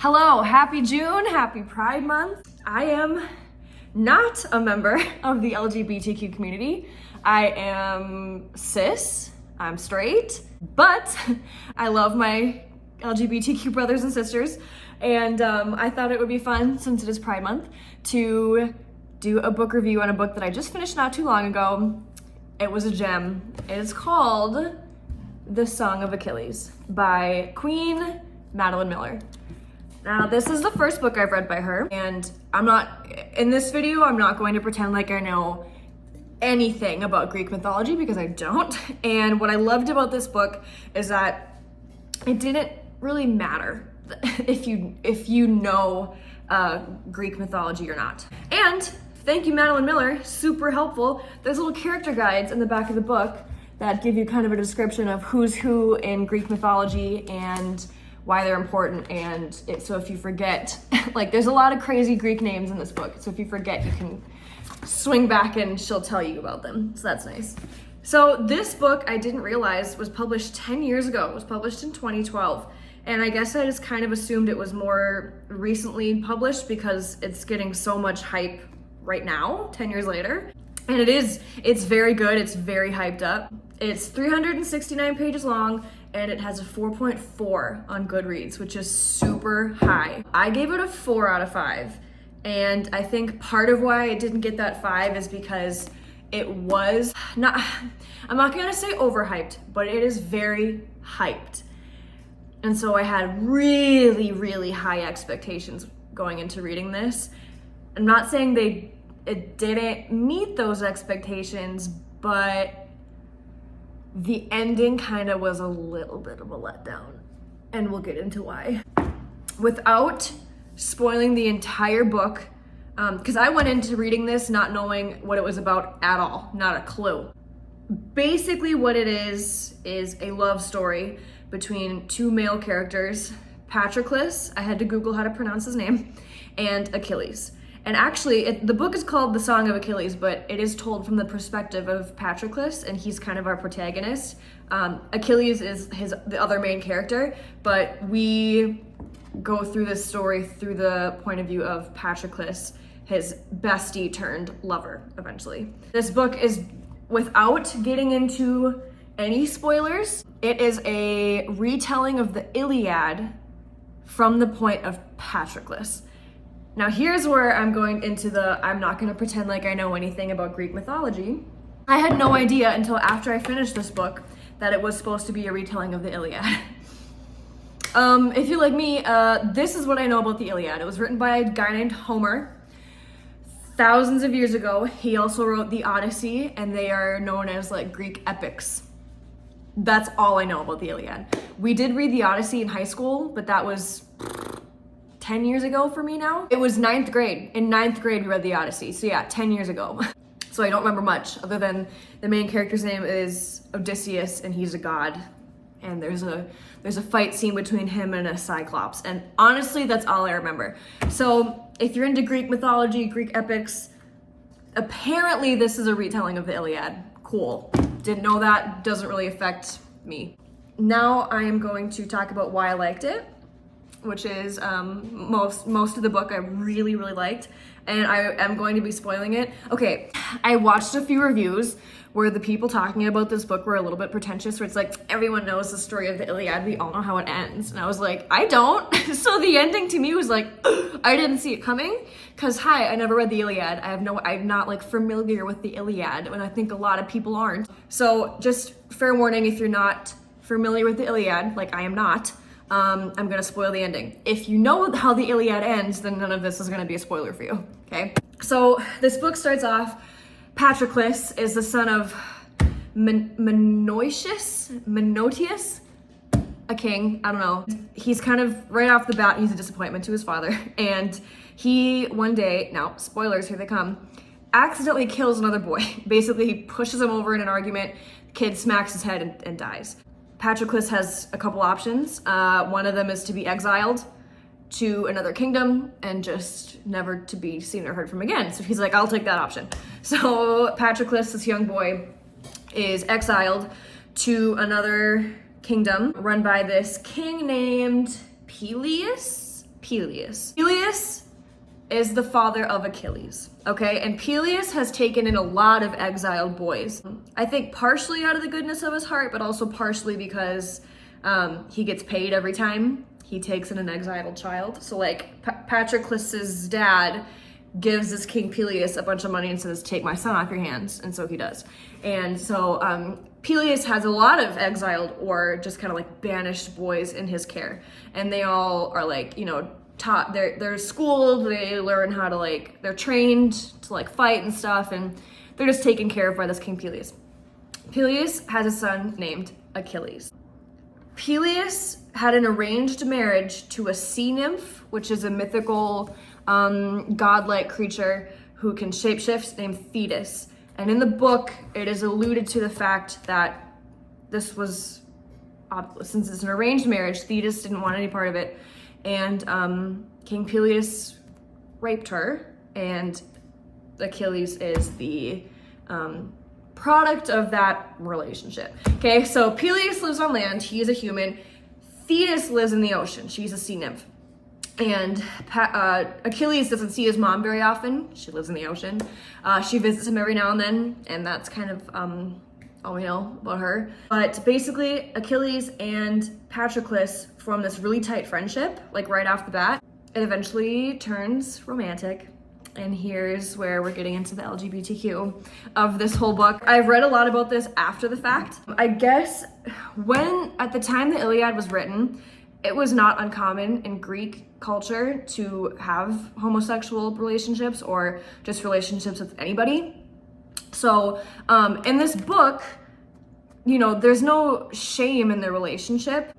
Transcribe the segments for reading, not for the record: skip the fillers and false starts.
Hello, happy June, happy Pride Month. I am not a member of the LGBTQ community. I am cis, I'm straight, but I love my LGBTQ brothers and sisters. And I thought it would be fun, since it is Pride Month, to do a book review on a book that I just finished not too long ago. It was a gem. It is called The Song of Achilles by Queen Madeline Miller. Now, this is the first book I've read by her, and in this video, I'm not going to pretend like I know anything about Greek mythology, because I don't. And what I loved about this book is that it didn't really matter if you know Greek mythology or not. And thank you, Madeline Miller, super helpful. There's little character guides in the back of the book that give you kind of a description of who's who in Greek mythology and why they're important. And so if you forget, like, there's a lot of crazy Greek names in this book. So if you forget, you can swing back and she'll tell you about them. So that's nice. So this book, I didn't realize, was published 10 years ago. It was published in 2012. And I guess I just kind of assumed it was more recently published because it's getting so much hype right now, 10 years later. And it's very good. It's very hyped up. It's 369 pages long, and it has a 4.4 on Goodreads, which is super high. I gave it a 4 out of 5. And I think part of why it didn't get that 5 is because it was not, I'm not gonna say overhyped, but it is very hyped. And so I had really, really high expectations going into reading this. I'm not saying it didn't meet those expectations, but the ending kind of was a little bit of a letdown, and we'll get into why. Without spoiling the entire book, because I went into reading this not knowing what it was about at all, not a clue. Basically what it is a love story between two male characters, Patroclus, I had to Google how to pronounce his name, and Achilles. And actually, the book is called The Song of Achilles, but it is told from the perspective of Patroclus, and he's kind of our protagonist. Achilles is the other main character, but we go through this story through the point of view of Patroclus, his bestie turned lover, eventually. This book is, without getting into any spoilers, it is a retelling of the Iliad from the point of Patroclus. Now here's where I'm going into I'm not gonna pretend like I know anything about Greek mythology. I had no idea until after I finished this book that it was supposed to be a retelling of the Iliad. If you're like me, this is what I know about the Iliad. It was written by a guy named Homer thousands of years ago. He also wrote the Odyssey, and they are known as like Greek epics. That's all I know about the Iliad. We did read the Odyssey in high school, but that was 10 years ago for me now. It was 9th grade. In 9th grade, we read the Odyssey. So yeah, 10 years ago. So I don't remember much other than the main character's name is Odysseus, and he's a god. And there's a fight scene between him and a cyclops. And honestly, that's all I remember. So if you're into Greek mythology, Greek epics, apparently this is a retelling of the Iliad. Cool. Didn't know that. Doesn't really affect me. Now I am going to talk about why I liked it, which is most of the book I really, really liked, and I am going to be spoiling it. Okay, I watched a few reviews where the people talking about this book were a little bit pretentious, where it's like, everyone knows the story of the Iliad, we all know how it ends. And I was like, I don't. So the ending to me was like, I didn't see it coming, because I never read the Iliad. I'm not like familiar with the Iliad, and I think a lot of people aren't. So just fair warning, if you're not familiar with the Iliad, like I am not, I'm gonna spoil the ending. If you know how the Iliad ends, then none of this is gonna be a spoiler for you, okay? So this book starts off, Patroclus is the son of Menoetius, a king, I don't know. He's kind of, right off the bat, he's a disappointment to his father. And he, one day, now spoilers, here they come, accidentally kills another boy. Basically, he pushes him over in an argument, kid smacks his head and dies. Patroclus has a couple options. One of them is to be exiled to another kingdom and just never to be seen or heard from again. So he's like, I'll take that option. So Patroclus, this young boy, is exiled to another kingdom run by this king named Peleus. Peleus. Peleus is the father of Achilles, okay? And Peleus has taken in a lot of exiled boys. I think partially out of the goodness of his heart, but also partially because he gets paid every time he takes in an exiled child. So like Patroclus's dad gives this King Peleus a bunch of money and says, take my son off your hands. And so he does. And so Peleus has a lot of exiled or just kind of like banished boys in his care. And they all are like, you know, taught, they're schooled, they learn how to like, they're trained to like fight and stuff. And they're just taken care of by this King Peleus. Peleus has a son named Achilles. Peleus had an arranged marriage to a sea nymph, which is a mythical godlike creature who can shapeshift named Thetis. And in the book, it is alluded to the fact that this was, since it's an arranged marriage, Thetis didn't want any part of it. And King Peleus raped her, and Achilles is the product of that relationship. Okay, so Peleus lives on land, he is a human. Thetis lives in the ocean, she's a sea nymph. And Achilles doesn't see his mom very often. She lives in the ocean. She visits him every now and then, and that's kind of all we know about her. But basically, Achilles and Patroclus form this really tight friendship, like right off the bat. It eventually turns romantic. And here's where we're getting into the LGBTQ of this whole book. I've read a lot about this after the fact. I guess at the time the Iliad was written, it was not uncommon in Greek culture to have homosexual relationships or just relationships with anybody. So in this book, you know, there's no shame in their relationship.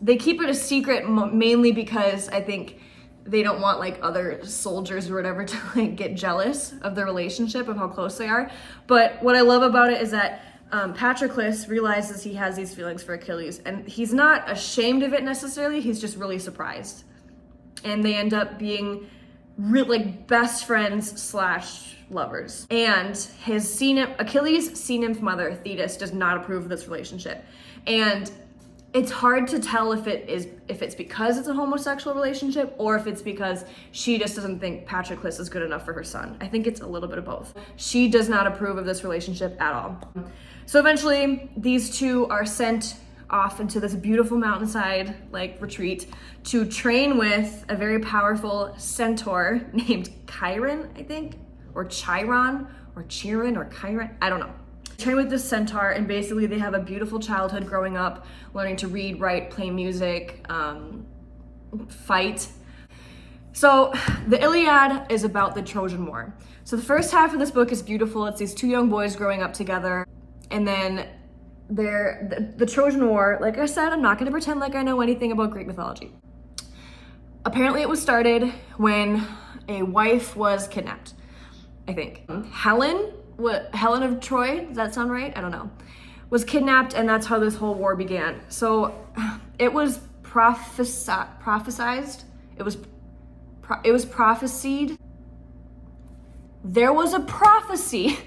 They keep it a secret mainly because I think they don't want like other soldiers or whatever to like get jealous of the relationship of how close they are. But what I love about it is that Patroclus realizes he has these feelings for Achilles, and he's not ashamed of it necessarily, he's just really surprised. And they end up being like best friends / lovers. And his Achilles' sea nymph mother, Thetis, does not approve of this relationship. And it's hard to tell if it's because it's a homosexual relationship or if it's because she just doesn't think Patroclus is good enough for her son. I think it's a little bit of both. She does not approve of this relationship at all. So eventually, these two are sent off into this beautiful mountainside like retreat to train with a very powerful centaur named Chiron, I think, or Chiron, or Chiron, or Chiron, I don't know. Train with this centaur, and basically they have a beautiful childhood growing up, learning to read, write, play music, fight. So the Iliad is about the Trojan War. So the first half of this book is beautiful. It's these two young boys growing up together, and then the Trojan War, like I said, I'm not going to pretend like I know anything about Greek mythology. Apparently it was started when a wife was kidnapped, I think. Helen of Troy, does that sound right? I don't know. Was kidnapped, and that's how this whole war began. So it was prophesied. It was prophesied. There was a prophecy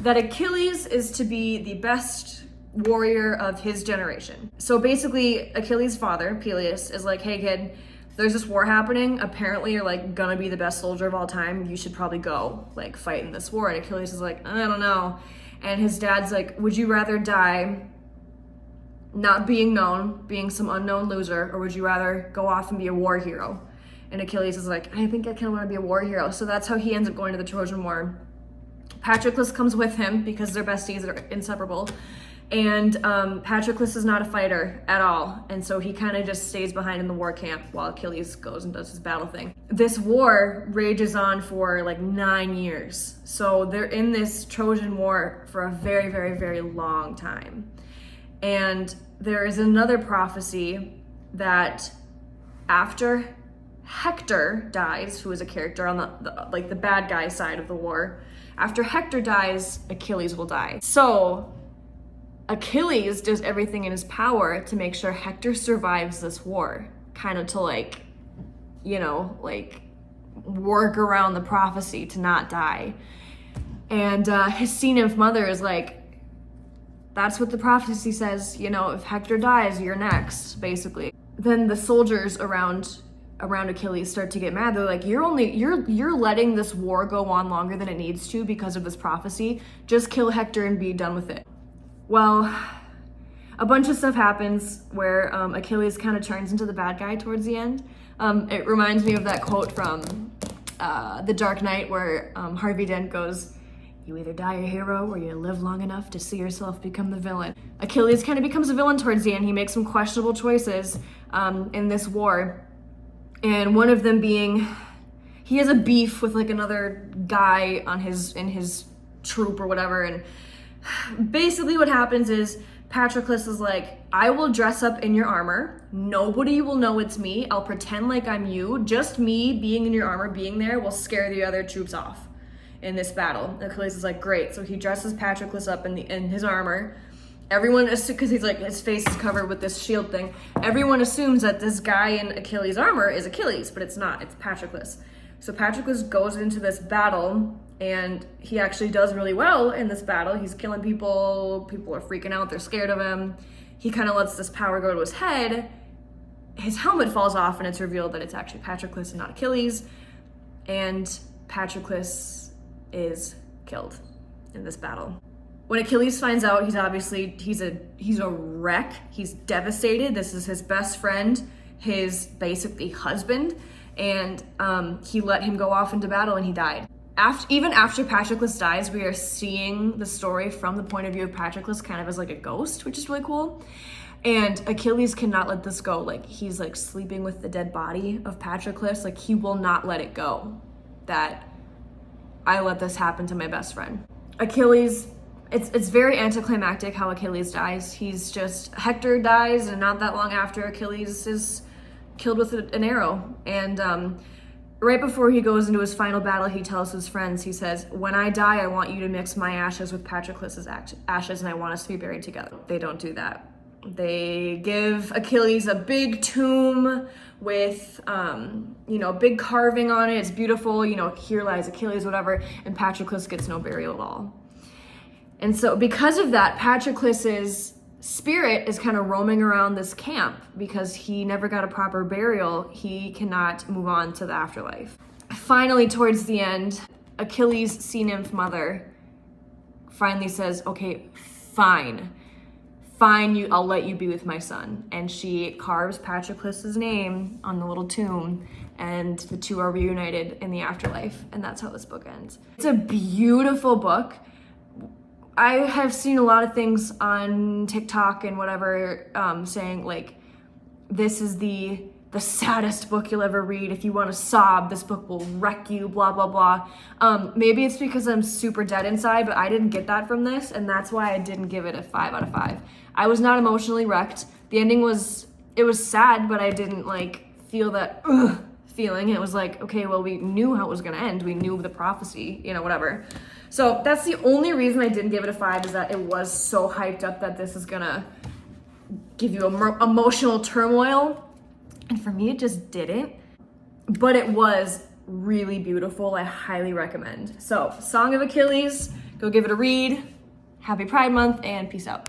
that Achilles is to be the best warrior of his generation. So basically, Achilles' father, Peleus, is like, hey kid, there's this war happening. Apparently you're like gonna be the best soldier of all time. You should probably go like fight in this war. And Achilles is like, I don't know. And his dad's like, would you rather die not being known, being some unknown loser, or would you rather go off and be a war hero? And Achilles is like, I think I kind of want to be a war hero. So that's how he ends up going to the Trojan War. Patroclus comes with him because they're besties, they're inseparable. And Patroclus is not a fighter at all. And so he kind of just stays behind in the war camp while Achilles goes and does his battle thing. This war rages on for like 9 years. So they're in this Trojan War for a very, very, very long time. And there is another prophecy that after Hector dies, who is a character on the bad guy side of the war, after Hector dies, Achilles will die. So Achilles does everything in his power to make sure Hector survives this war, kind of to like, you know, like work around the prophecy to not die. And his sea nymph mother is like, that's what the prophecy says, you know, if Hector dies, you're next, basically. Then the soldiers around around Achilles start to get mad. They're like, you're letting this war go on longer than it needs to because of this prophecy. Just kill Hector and be done with it. Well, a bunch of stuff happens where Achilles kind of turns into the bad guy towards the end. It reminds me of that quote from The Dark Knight where Harvey Dent goes, "You either die a hero or you live long enough to see yourself become the villain." Achilles kind of becomes a villain towards the end. He makes some questionable choices in this war. And one of them being, he has a beef with like another guy in his troop or whatever. And basically what happens is Patroclus is like, I will dress up in your armor. Nobody will know it's me. I'll pretend like I'm you. Just me being in your armor, being there, will scare the other troops off in this battle. Achilles is like, great. So he dresses Patroclus up in his armor. Everyone, because he's like, his face is covered with this shield thing. Everyone assumes that this guy in Achilles' armor is Achilles, but it's not. It's Patroclus. So Patroclus goes into this battle, and he actually does really well in this battle. He's killing people. People are freaking out. They're scared of him. He kind of lets this power go to his head. His helmet falls off, and it's revealed that it's actually Patroclus and not Achilles. And Patroclus is killed in this battle. When Achilles finds out, he's a wreck. He's devastated. This is his best friend, his basically husband, and he let him go off into battle and he died. Even after Patroclus dies, we are seeing the story from the point of view of Patroclus kind of as like a ghost, which is really cool. And Achilles cannot let this go. Like, he's like sleeping with the dead body of Patroclus. Like, he will not let it go that I let this happen to my best friend. Achilles, it's very anticlimactic how Achilles dies. Hector dies, and not that long after, Achilles is killed with an arrow. And right before he goes into his final battle, he tells his friends, he says, "When I die, I want you to mix my ashes with Patroclus's ashes, and I want us to be buried together." They don't do that. They give Achilles a big tomb with, big carving on it. It's beautiful, here lies Achilles, whatever, and Patroclus gets no burial at all. And so because of that, Patroclus's spirit is kind of roaming around this camp because he never got a proper burial. He cannot move on to the afterlife. Finally, towards the end, Achilles' sea nymph mother finally says, "Okay, fine, I'll let you be with my son." And she carves Patroclus's name on the little tomb, and the two are reunited in the afterlife. And that's how this book ends. It's a beautiful book. I have seen a lot of things on TikTok and whatever saying like, this is the saddest book you'll ever read. If you want to sob, this book will wreck you, blah, blah, blah. Maybe it's because I'm super dead inside, but I didn't get that from this, and that's why I didn't give it a 5 out of 5. I was not emotionally wrecked. The ending was sad, but I didn't like feel that feeling. It was like, okay, well, we knew how it was going to end. We knew the prophecy, whatever. So that's the only reason I didn't give it a 5, is that it was so hyped up that this is gonna give you emotional turmoil. And for me, it just didn't. But it was really beautiful. I highly recommend. So, Song of Achilles, go give it a read. Happy Pride Month, and peace out.